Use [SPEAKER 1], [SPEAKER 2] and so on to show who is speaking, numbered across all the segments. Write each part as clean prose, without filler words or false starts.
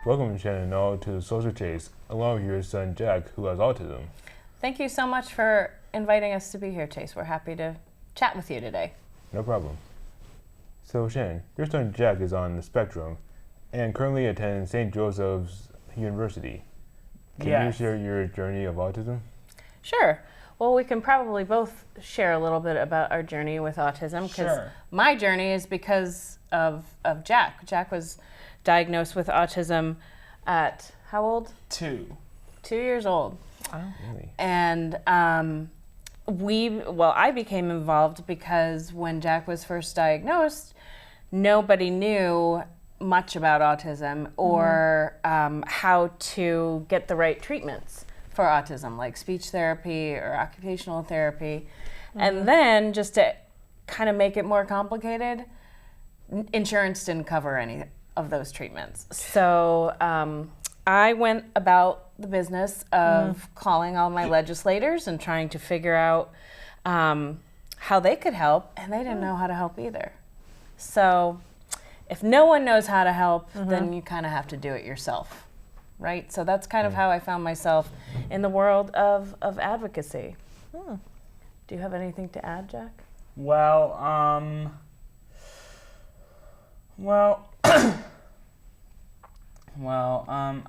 [SPEAKER 1] Welcome, Shannon and Knall, to the Social Chase, along with your son Jack, who has autism.
[SPEAKER 2] Thank you so much for inviting us to be here, Chase. We're happy to chat with you today.
[SPEAKER 1] No problem. So, Shannon, your son Jack is on the spectrum and currently attends St. Joseph's University. Can you share your journey of autism?
[SPEAKER 2] Sure. Well, we can probably both share a little bit about our journey with autism, because my journey is because of Jack. Jack was diagnosed with autism at how old?
[SPEAKER 3] 2.
[SPEAKER 2] 2 years old.
[SPEAKER 1] Wow. Really?
[SPEAKER 2] And I became involved because when Jack was first diagnosed, nobody knew much about autism or how to get the right treatments for autism, like speech therapy or occupational therapy. And then, just to kind of make it more complicated, insurance didn't cover any of those treatments. So I went about the business of calling all my legislators and trying to figure out how they could help, and they didn't know how to help either. So if no one knows how to help, then you kind of have to do it yourself, right? So that's kind of how I found myself in the world of advocacy. Do you have anything to add, Jack?
[SPEAKER 3] Well,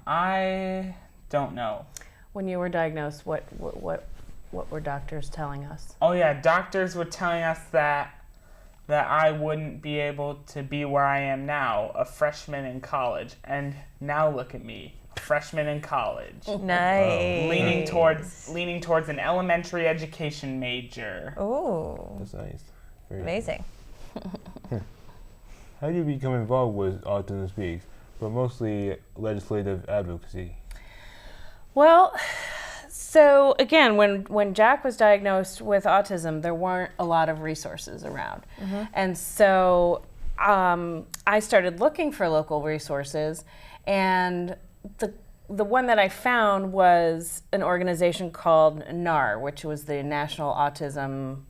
[SPEAKER 3] I don't know.
[SPEAKER 2] When you were diagnosed, what were doctors telling us?
[SPEAKER 3] Oh yeah, doctors were telling us that I wouldn't be able to be where I am now, a freshman in college. And now look at me, a freshman in college.
[SPEAKER 4] Nice.
[SPEAKER 3] Leaning towards an elementary education major.
[SPEAKER 4] Ooh.
[SPEAKER 1] That's nice. Very
[SPEAKER 4] Amazing.
[SPEAKER 1] How did you become involved with Autism Speaks, but mostly legislative advocacy?
[SPEAKER 2] Well, so again, when Jack was diagnosed with autism, there weren't a lot of resources around. And so I started looking for local resources, and the one that I found was an organization called NAR, which was the National Autism,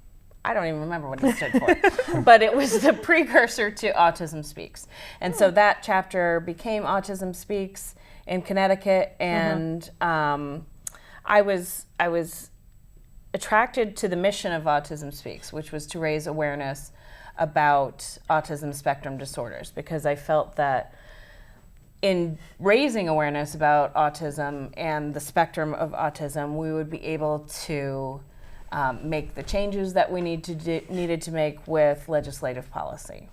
[SPEAKER 2] I don't even remember what it stood for, but it was the precursor to Autism Speaks. And so that chapter became Autism Speaks in Connecticut, and I was attracted to the mission of Autism Speaks, which was to raise awareness about autism spectrum disorders, because I felt that in raising awareness about autism and the spectrum of autism, we would be able to make the changes that we needed to make with legislative policy.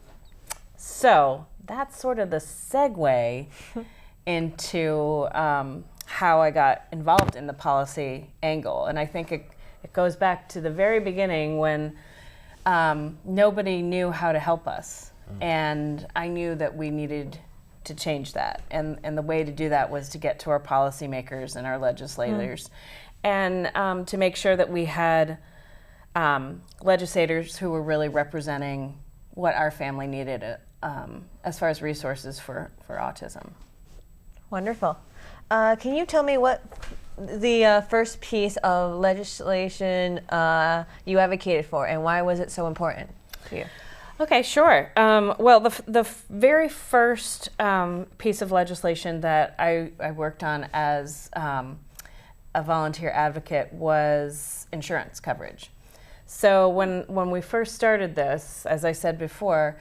[SPEAKER 2] So that's sort of the segue into how I got involved in the policy angle. And I think it goes back to the very beginning when nobody knew how to help us. And I knew that we needed to change that. And the way to do that was to get to our policymakers and our legislators and to make sure that we had legislators who were really representing what our family needed as far as resources for autism.
[SPEAKER 4] Wonderful. Can you tell me what the first piece of legislation you advocated for, and why was it so important to you?
[SPEAKER 2] Okay, sure. Well, the very first piece of legislation that I worked on as a volunteer advocate was insurance coverage. So when we first started this, as I said before,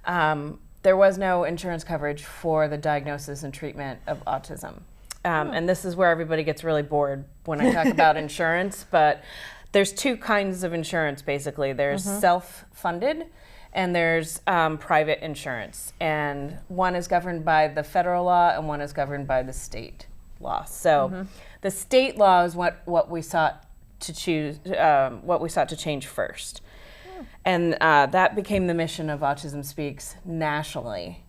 [SPEAKER 2] there was no insurance coverage for the diagnosis and treatment of autism. And this is where everybody gets really bored when I talk about insurance, but there's two kinds of insurance, basically. There's self-funded and there's private insurance. And one is governed by the federal law and one is governed by the state law. So the state law is what we sought to change first. And that became the mission of Autism Speaks nationally,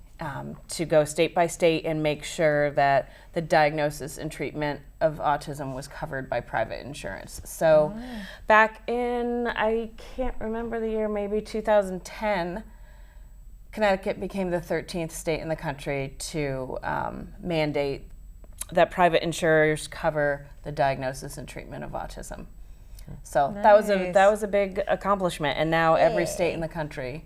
[SPEAKER 2] to go state by state and make sure that the diagnosis and treatment of autism was covered by private insurance. So back in, I can't remember the year, maybe 2010, Connecticut became the 13th state in the country to mandate that private insurers cover the diagnosis and treatment of autism. So that was a big accomplishment, and now every state in the country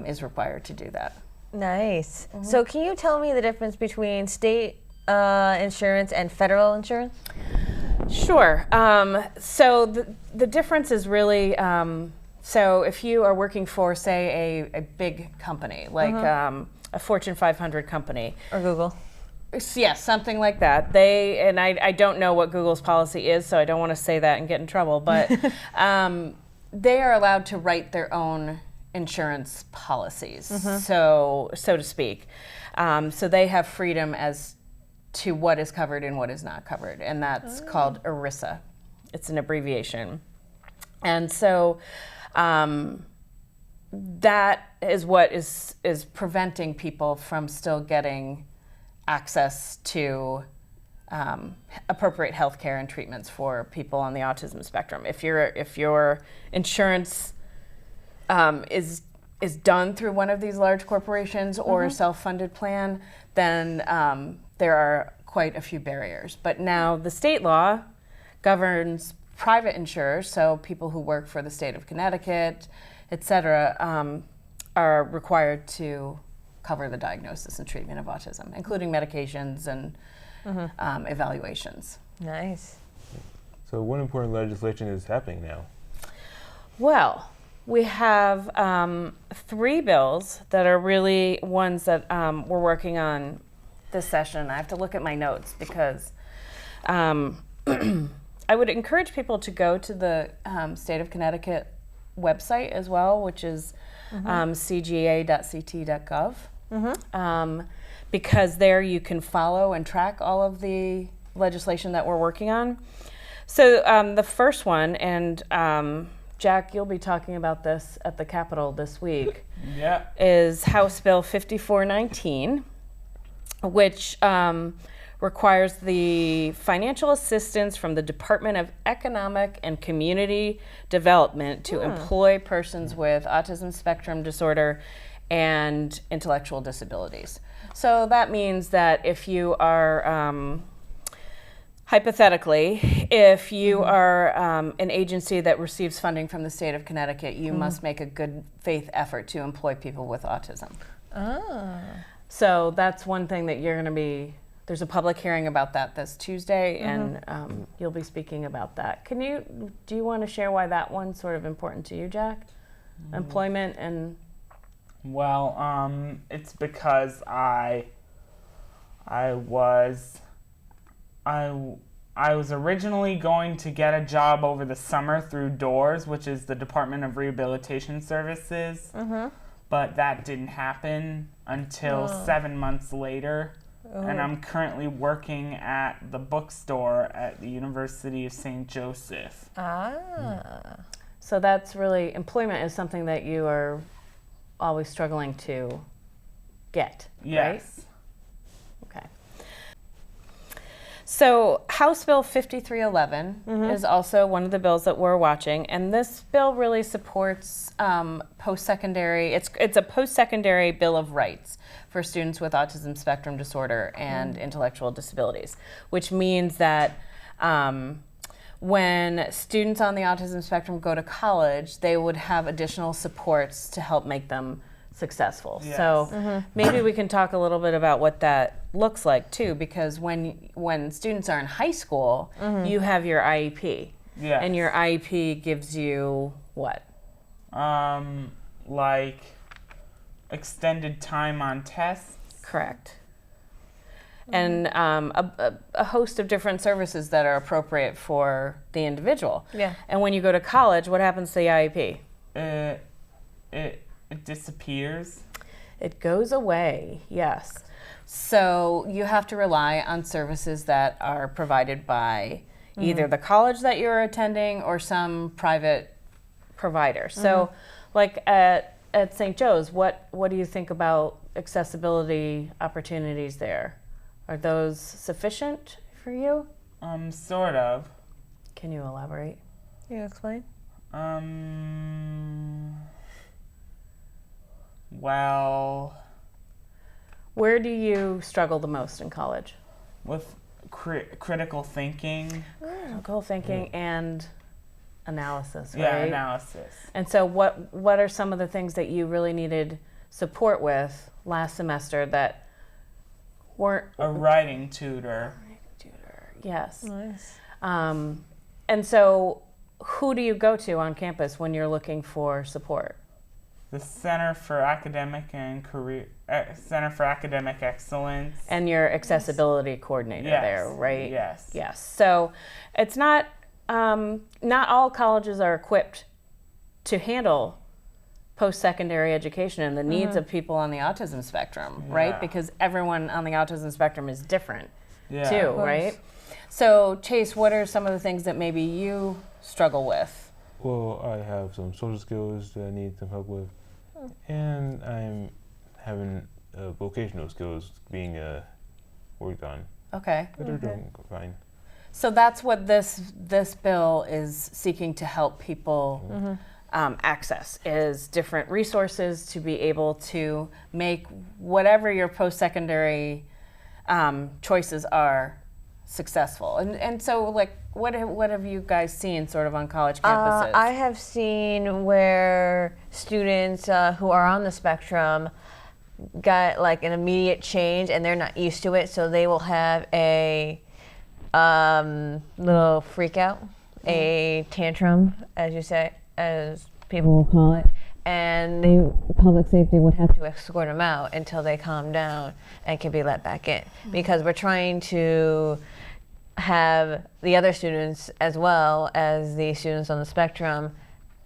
[SPEAKER 2] is required to do that.
[SPEAKER 4] Nice. So can you tell me the difference between state insurance and federal insurance?
[SPEAKER 2] Sure. So the difference is really, so if you are working for, say, a big company, like a Fortune 500 company.
[SPEAKER 4] Or Google.
[SPEAKER 2] Yes, something like that. And I don't know what Google's policy is, so I don't want to say that and get in trouble, but they are allowed to write their own insurance policies, so to speak. So they have freedom as to what is covered and what is not covered, and that's called ERISA. It's an abbreviation. And so that is what is preventing people from still getting access to appropriate health care and treatments for people on the autism spectrum. If your insurance is done through one of these large corporations or a self-funded plan, then there are quite a few barriers. But now the state law governs private insurers, so people who work for the state of Connecticut, et cetera, are required to cover the diagnosis and treatment of autism, including medications and evaluations.
[SPEAKER 4] Nice.
[SPEAKER 1] So what important legislation is happening now?
[SPEAKER 2] Well, we have 3 bills that are really ones that we're working on this session. I have to look at my notes because I would encourage people to go to the State of Connecticut website as well, which is cga.ct.gov, because there you can follow and track all of the legislation that we're working on. So the first one, and Jack, you'll be talking about this at the Capitol this week, is House Bill 5419, which requires the financial assistance from the Department of Economic and Community Development to employ persons with autism spectrum disorder and intellectual disabilities. So that means that if you are, hypothetically, if you are an agency that receives funding from the state of Connecticut, you must make a good faith effort to employ people with autism. So that's one thing that you're going to be, there's a public hearing about that this Tuesday, and you'll be speaking about that. Do you want to share why that one's sort of important to you, Jack? Employment and...
[SPEAKER 3] Well, it's because I was originally going to get a job over the summer through DOORS, which is the Department of Rehabilitation Services, but that didn't happen until 7 months later. And I'm currently working at the bookstore at the University of St. Joseph.
[SPEAKER 2] So that's really, employment is something that you are always struggling to get, right? Okay. So House Bill 5311 is also one of the bills that we're watching, and this bill really supports post-secondary, it's a post-secondary Bill of Rights for students with autism spectrum disorder and intellectual disabilities, which means that when students on the autism spectrum go to college, they would have additional supports to help make them successful.
[SPEAKER 3] Yes.
[SPEAKER 2] So maybe we can talk a little bit about what that looks like too, because when students are in high school, you have your IEP.
[SPEAKER 3] Yes.
[SPEAKER 2] And your IEP gives you what?
[SPEAKER 3] Like extended time on tests.
[SPEAKER 2] Correct. And a host of different services that are appropriate for the individual.
[SPEAKER 4] Yeah.
[SPEAKER 2] And when you go to college, what happens to the IEP?
[SPEAKER 3] It disappears.
[SPEAKER 2] It goes away, yes. So you have to rely on services that are provided by either the college that you're attending or some private provider. So like at St. Joe's, what do you think about accessibility opportunities there? Are those sufficient for you?
[SPEAKER 3] Sort of.
[SPEAKER 2] Can you elaborate?
[SPEAKER 4] Can you explain?
[SPEAKER 3] Well,
[SPEAKER 2] where do you struggle the most in college?
[SPEAKER 3] With critical thinking.
[SPEAKER 2] Critical thinking and analysis, right?
[SPEAKER 3] Yeah, analysis.
[SPEAKER 2] And so what are some of the things that you really needed support with last semester that
[SPEAKER 3] A writing tutor.
[SPEAKER 2] Yes.
[SPEAKER 4] Nice.
[SPEAKER 2] And so, who do you go to on campus when you're looking for support?
[SPEAKER 3] The Center for Academic Excellence.
[SPEAKER 2] And your accessibility coordinator there, right?
[SPEAKER 3] Yes.
[SPEAKER 2] Yes. So, it's not all colleges are equipped to handle post-secondary education and the needs of people on the autism spectrum, right? Because everyone on the autism spectrum is different too, right? So, Chase, what are some of the things that maybe you struggle with?
[SPEAKER 1] Well, I have some social skills that I need some help with, and I'm having vocational skills being worked on.
[SPEAKER 2] Okay.
[SPEAKER 1] But they're doing fine.
[SPEAKER 2] So that's what this bill is seeking to help people access, is different resources to be able to make whatever your post-secondary choices are successful. And so, like, what have you guys seen sort of on college campuses?
[SPEAKER 4] I have seen where students who are on the spectrum got like an immediate change and they're not used to it, so they will have a little freak out, a tantrum, as you say, as people will call it, and the public safety would have to escort them out until they calm down and can be let back in, because we're trying to have the other students as well as the students on the spectrum,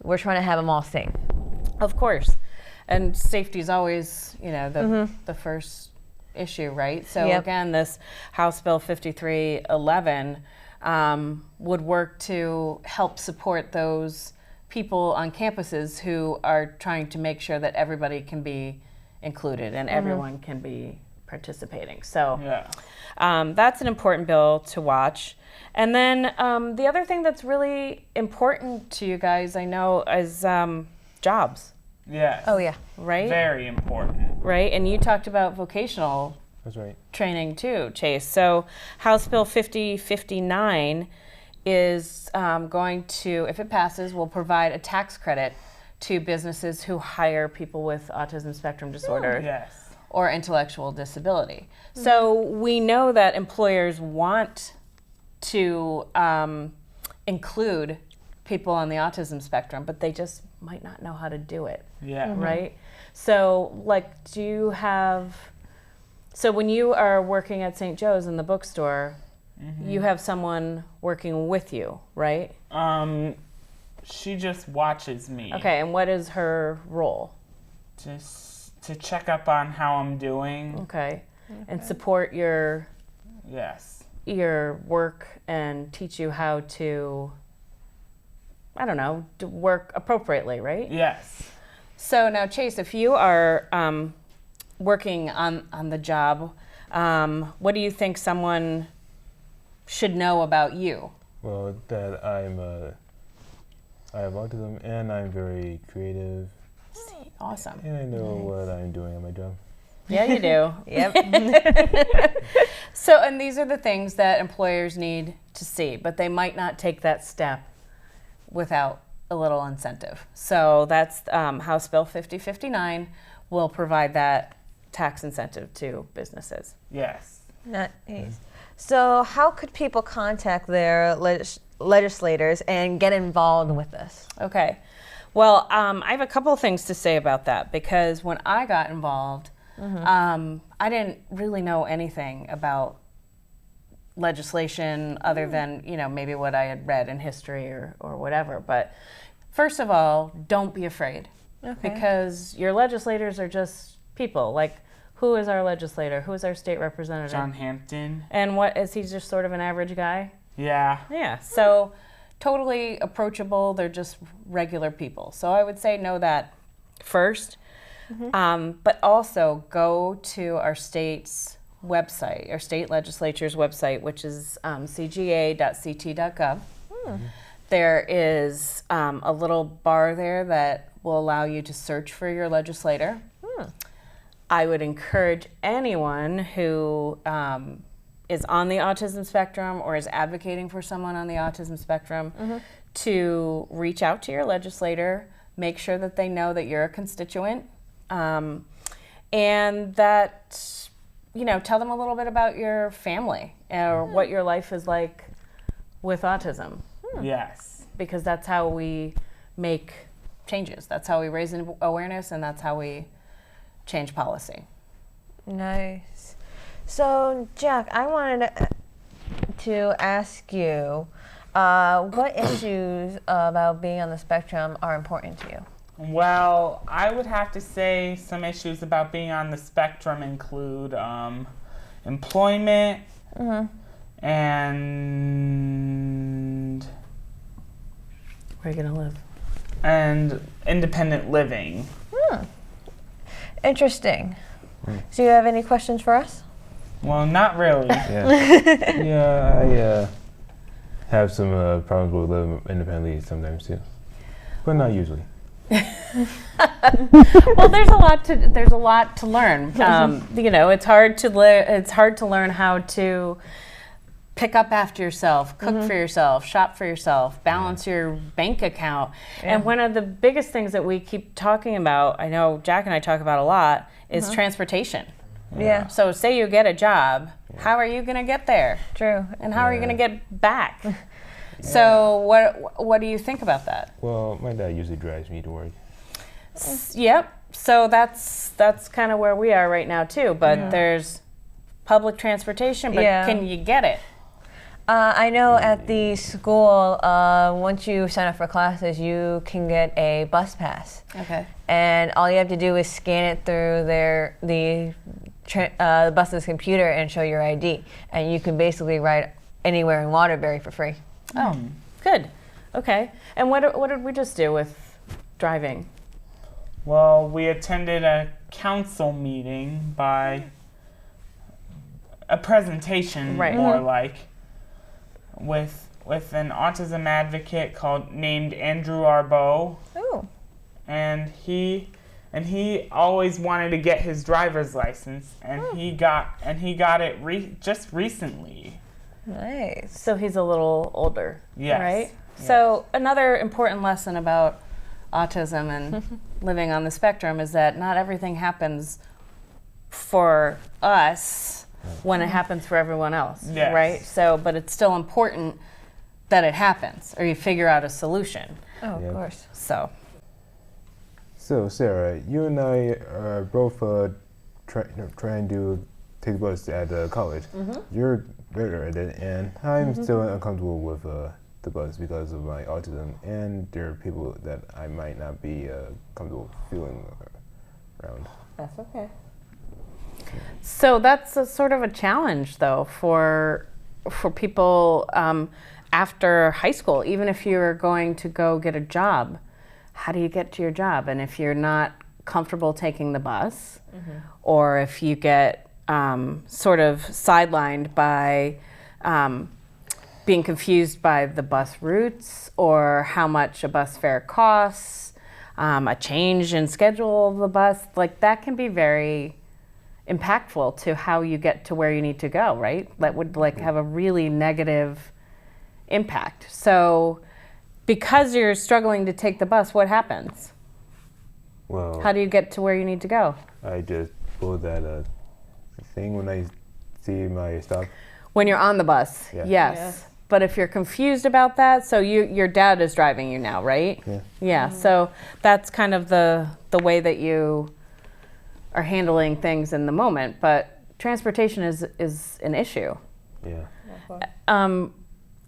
[SPEAKER 4] we're trying to have them all safe.
[SPEAKER 2] Of course. And safety is always, the first issue, right? So again, this House Bill 5311 would work to help support those people on campuses who are trying to make sure that everybody can be included and everyone can be participating. So that's an important bill to watch. And then the other thing that's really important to you guys, I know, is jobs.
[SPEAKER 3] Yes.
[SPEAKER 4] Oh yeah.
[SPEAKER 2] Right?
[SPEAKER 3] Very important.
[SPEAKER 2] Right? And you talked about vocational
[SPEAKER 1] That's right.
[SPEAKER 2] training too, Chase. So House Bill 5059 is going to, if it passes, will provide a tax credit to businesses who hire people with autism spectrum disorder or intellectual disability. So we know that employers want to include people on the autism spectrum, but they just might not know how to do it. Right? So, like, so when you are working at St. Joe's in the bookstore, you have someone working with you, right?
[SPEAKER 3] She just watches me.
[SPEAKER 2] Okay, and what is her role?
[SPEAKER 3] Just to check up on how I'm doing.
[SPEAKER 2] Okay. And support your work and teach you how to, I don't know, to work appropriately, right?
[SPEAKER 3] Yes.
[SPEAKER 2] So now, Chase, if you are working on the job, what do you think someone should know about you?
[SPEAKER 1] Well, that I have autism and I'm very creative.
[SPEAKER 2] Awesome.
[SPEAKER 1] And I know what I'm doing at my job.
[SPEAKER 2] Yeah, you do.
[SPEAKER 4] Yep.
[SPEAKER 2] So, and these are the things that employers need to see, but they might not take that step without a little incentive. So that's House Bill 5059 will provide that tax incentive to businesses.
[SPEAKER 3] Yes.
[SPEAKER 4] Nice. So how could people contact their legislators and get involved with this?
[SPEAKER 2] Okay. Well, I have a couple of things to say about that, because when I got involved, I didn't really know anything about legislation other than, maybe what I had read in history or whatever. But first of all, don't be afraid, because your legislators are just people. Like, who is our legislator? Who is our state representative?
[SPEAKER 3] John Hampton.
[SPEAKER 2] And what is he, just sort of an average guy?
[SPEAKER 3] Yeah.
[SPEAKER 2] Yeah. So totally approachable. They're just regular people. So I would say know that first. But also go to our state's website, our state legislature's website, which is cga.ct.gov. There is a little bar there that will allow you to search for your legislator. I would encourage anyone who is on the autism spectrum or is advocating for someone on the autism spectrum to reach out to your legislator, make sure that they know that you're a constituent, and that tell them a little bit about your family or what your life is like with autism.
[SPEAKER 3] Yes.
[SPEAKER 2] Because that's how we make changes. That's how we raise awareness, and that's how we change policy.
[SPEAKER 4] Nice. So, Jack, I wanted to ask you, what issues about being on the spectrum are important to you?
[SPEAKER 3] Well, I would have to say some issues about being on the spectrum include employment and
[SPEAKER 2] Where are you going to live?
[SPEAKER 3] And independent living.
[SPEAKER 4] Interesting. So you have any questions for us?
[SPEAKER 3] Well, not really.
[SPEAKER 1] I have some problems with living independently sometimes too, but not usually.
[SPEAKER 2] Well, there's a lot to learn. It's hard to learn how to pick up after yourself, cook for yourself, shop for yourself, balance your bank account. And one of the biggest things that we keep talking about, I know Jack and I talk about a lot, is transportation.
[SPEAKER 4] Yeah.
[SPEAKER 2] So say you get a job, how are you going to get there?
[SPEAKER 4] True.
[SPEAKER 2] And how are you going to get back? So what do you think about that?
[SPEAKER 1] Well, my dad usually drives me to work.
[SPEAKER 2] Yep. So that's kind of where we are right now too. But there's public transportation, but can you get it?
[SPEAKER 4] I know at the school, once you sign up for classes, you can get a bus pass.
[SPEAKER 2] Okay.
[SPEAKER 4] And all you have to do is scan it through the bus's computer and show your ID. And you can basically ride anywhere in Waterbury for free.
[SPEAKER 2] Oh, good. Okay. And what did we just do with driving?
[SPEAKER 3] Well, we attended a council meeting by a presentation, more like, with an autism advocate named Andrew Arbo.
[SPEAKER 4] Ooh.
[SPEAKER 3] And he always wanted to get his driver's license, and he got it just recently.
[SPEAKER 4] Nice.
[SPEAKER 2] So he's a little older,
[SPEAKER 3] Yes.
[SPEAKER 2] right?
[SPEAKER 3] Yes.
[SPEAKER 2] So another important lesson about autism and living on the spectrum is that not everything happens for us when it happens for everyone else,
[SPEAKER 3] Yes.
[SPEAKER 2] right? So, but it's still important that it happens, or you figure out a solution.
[SPEAKER 4] Oh, of course.
[SPEAKER 2] So
[SPEAKER 1] Sarah, you and I are both trying to take the bus at college. You're better at it, and I'm still uncomfortable with the bus because of my autism, and there are people that I might not be comfortable feeling around.
[SPEAKER 2] that's okay. So that's a sort of a challenge, though, for people after high school. Even if you're going to go get a job, how do you get to your job? And if you're not comfortable taking the bus, or if you get sort of sidelined by being confused by the bus routes or how much a bus fare costs, a change in schedule of the bus, like that can be very impactful to how you get to where you need to go, right? That would have a really negative impact. So because you're struggling to take the bus, what happens?
[SPEAKER 1] Well,
[SPEAKER 2] How do you get to where you need to go?
[SPEAKER 1] I just pull that thing when I see my stop.
[SPEAKER 2] When you're on the bus,
[SPEAKER 1] Yeah.
[SPEAKER 2] yes. But if you're confused about that, so your dad is driving you now, right?
[SPEAKER 1] Yeah.
[SPEAKER 2] Yeah, so that's kind of the way that you are handling things in the moment, but transportation is an issue.
[SPEAKER 1] Yeah.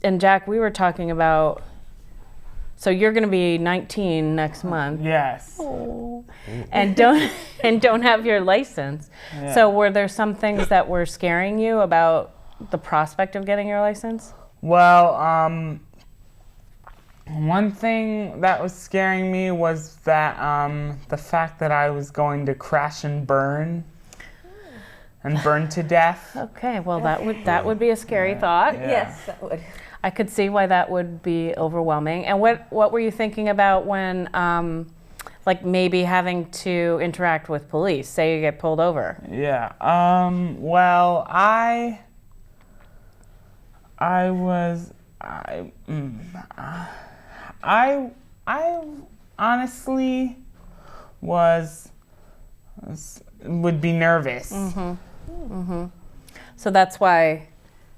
[SPEAKER 2] And Jack, we were talking about, so you're going to be 19 next month.
[SPEAKER 3] Yes.
[SPEAKER 2] And don't have your license.
[SPEAKER 3] Yeah.
[SPEAKER 2] So were there some things that were scaring you about the prospect of getting your license?
[SPEAKER 3] Well, one thing that was scaring me was that the fact that I was going to crash and burn to death.
[SPEAKER 2] Okay, well that would be a scary thought.
[SPEAKER 3] Yeah.
[SPEAKER 4] Yes, that would.
[SPEAKER 2] I could see why that would be overwhelming. And what were you thinking about when like maybe having to interact with police? Say you get pulled over.
[SPEAKER 3] Yeah. Well, I honestly would be nervous
[SPEAKER 2] So that's why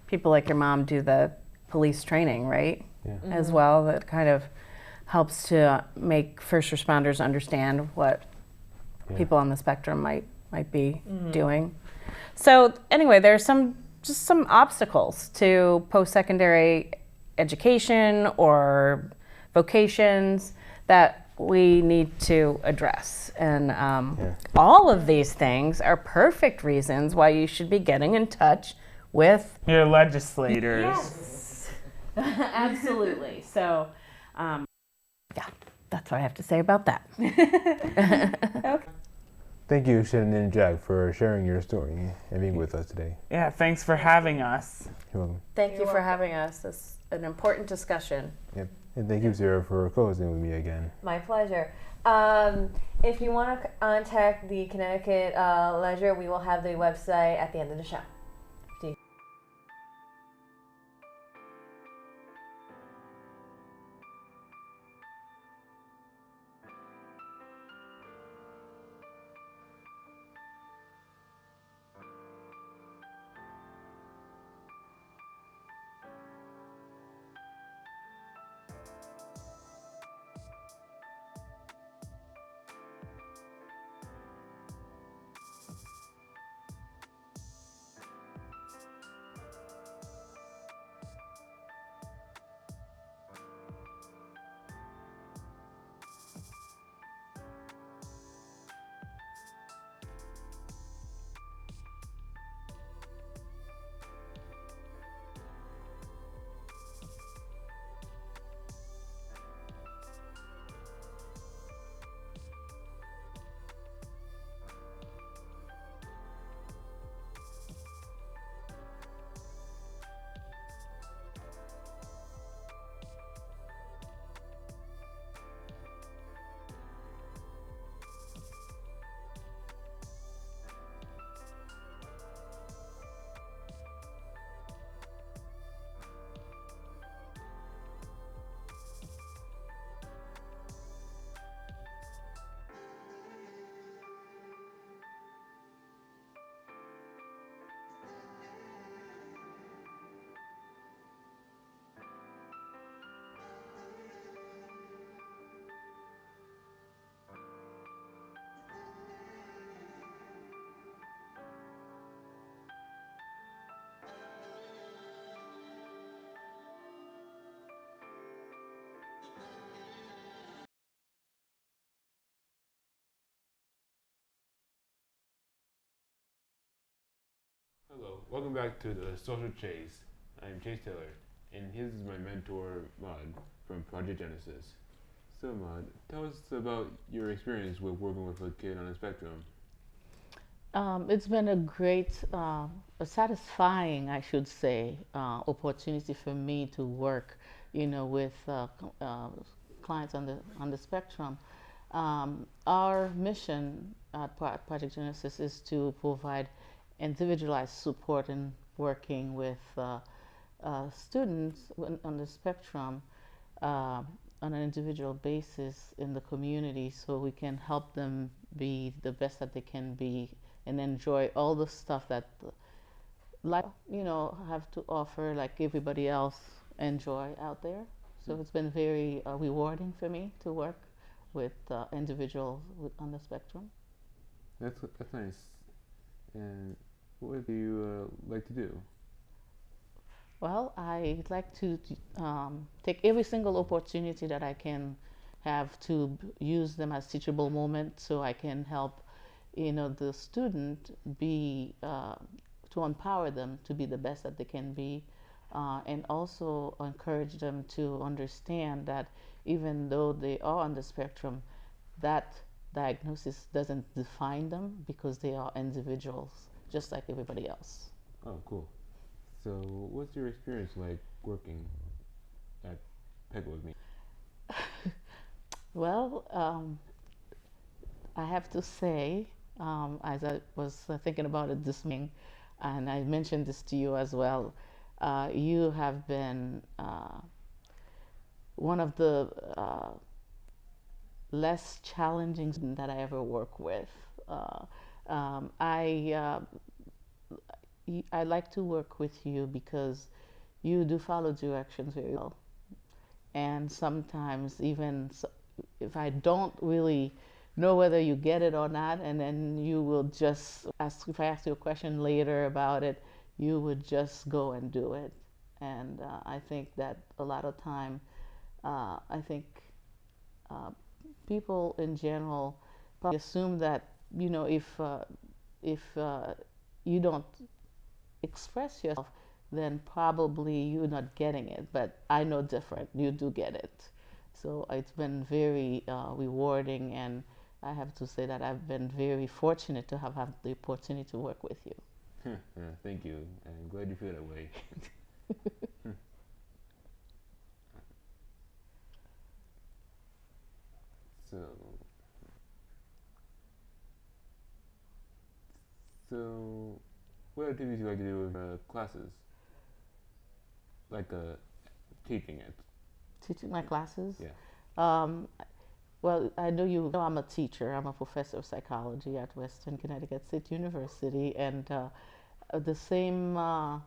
[SPEAKER 2] people like your mom do the police training, right?
[SPEAKER 1] Yeah.
[SPEAKER 2] As well, that kind of helps to make first responders understand what people on the spectrum might be doing. So anyway, there's just some obstacles to post-secondary education or vocations that we need to address. And all of these things are perfect reasons why you should be getting in touch with
[SPEAKER 3] your legislators.
[SPEAKER 2] Yes, absolutely. So, yeah, that's what I have to say about that. Okay.
[SPEAKER 1] Thank you, Shannon and Jack, for sharing your story and being with us today.
[SPEAKER 3] Yeah, thanks for having us.
[SPEAKER 1] You're welcome.
[SPEAKER 2] Thank you for having us. It's an important discussion.
[SPEAKER 1] Yep. And thank you, Sarah, for closing with me again.
[SPEAKER 4] My pleasure. If you want to contact the Connecticut Ledger, we will have the website at the end of the show.
[SPEAKER 1] Hello, welcome back to the Social Chase. I'm Chase Taylor, and his is my mentor, Maud, from Project Genesis. So, Maud, tell us about your experience with working with a kid on the spectrum.
[SPEAKER 5] It's been a great, a satisfying, I should say, opportunity for me to work, with clients on the spectrum. Our mission at Project Genesis is to provide individualized support in working with students on the spectrum on an individual basis in the community, so we can help them be the best that they can be and enjoy all the stuff that life, have to offer, like everybody else enjoy out there. So it's been very rewarding for me to work with individuals on the spectrum.
[SPEAKER 1] That's nice. And what do you like to do?
[SPEAKER 5] Well, I like to take every single opportunity that I can have to use them as teachable moments, so I can help, the student be to empower them to be the best that they can be, and also encourage them to understand that even though they are on the spectrum, that diagnosis doesn't define them, because they are individuals just like everybody else.
[SPEAKER 1] Oh, cool. So, what's your experience like working at Peg with me?
[SPEAKER 5] Well, I have to say, as I was thinking about it this morning, and I mentioned this to you as well, you have been one of the less challenging that I ever work with. I I like to work with you because you do follow directions very well. And sometimes even if I don't really know whether you get it or not, and then you will just ask, if I ask you a question later about it, you would just go and do it. And I think that a lot of time, I think people in general probably assume that, you know, if you don't express yourself, then probably you're not getting it. But I know different. You do get it. So it's been very rewarding, and I have to say that I've been very fortunate to have had the opportunity to work with you.
[SPEAKER 1] Thank you. I'm glad you feel that way. So, what activities do you like to do with classes? Like teaching it?
[SPEAKER 5] Teaching my classes?
[SPEAKER 1] Yeah.
[SPEAKER 5] Well, I know you know I'm a teacher. I'm a professor of psychology at Western Connecticut State University, and the same, my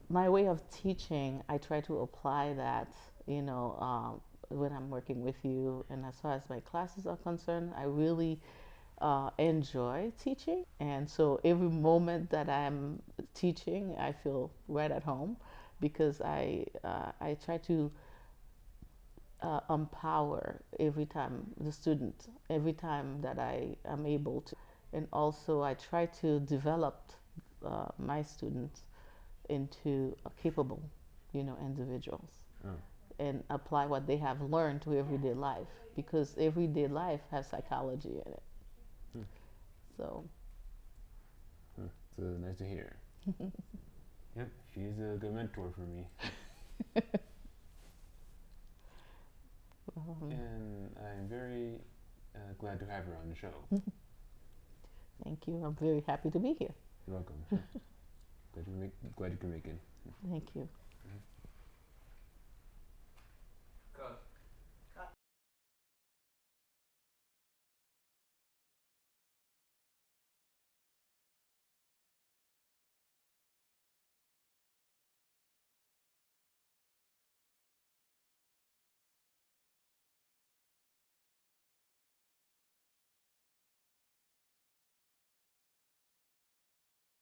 [SPEAKER 5] way of teaching, I try to apply that, you know, when I'm working with you. And as far as my classes are concerned, I really enjoy teaching. And so every moment that I'm teaching, I feel right at home, because I try to empower every time the student, every time that I am able to. And also I try to develop my students into capable, you know, individuals. And apply what they have learned to everyday life, because everyday life has psychology in it. So
[SPEAKER 1] nice to hear. Yep, she's a good mentor for me. And I'm very glad to have her on the show.
[SPEAKER 5] Thank you. I'm very happy to be here.
[SPEAKER 1] You're welcome. Glad you can make it.
[SPEAKER 5] Thank you.
[SPEAKER 1] Mm-hmm.